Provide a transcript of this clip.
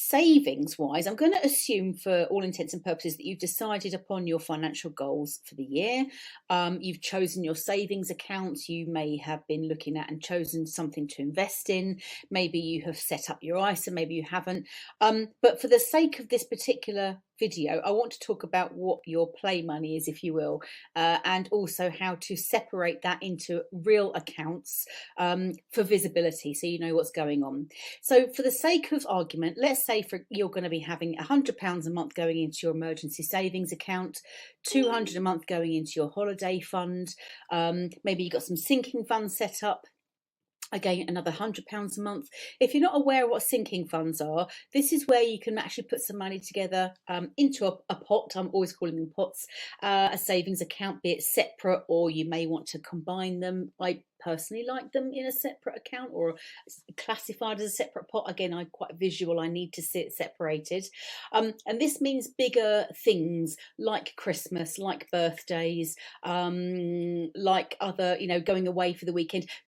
savings wise, I'm going to assume for all intents and purposes that you've decided upon your financial goals for the year. You've chosen your savings accounts. You may have been looking at and chosen something to invest in. Maybe you have set up your ISA, maybe you haven't. But for the sake of this particular video, I want to talk about what your play money is, if you will, and also how to separate that into real accounts for visibility, so you know what's going on. So for the sake of argument, let's say you're going to be having £100 a month going into your emergency savings account, 200 a month going into your holiday fund. Maybe you've got some sinking funds set up. Again, another £100 a month. If you're not aware of what sinking funds are, this is where you can actually put some money together into a pot. I'm always calling them pots. A savings account, be it separate, or you may want to combine them. I personally like them in a separate account or classified as a separate pot. Again, I'm quite visual. I need to see it separated. And this means bigger things like Christmas, like birthdays, like other, going away for the weekend.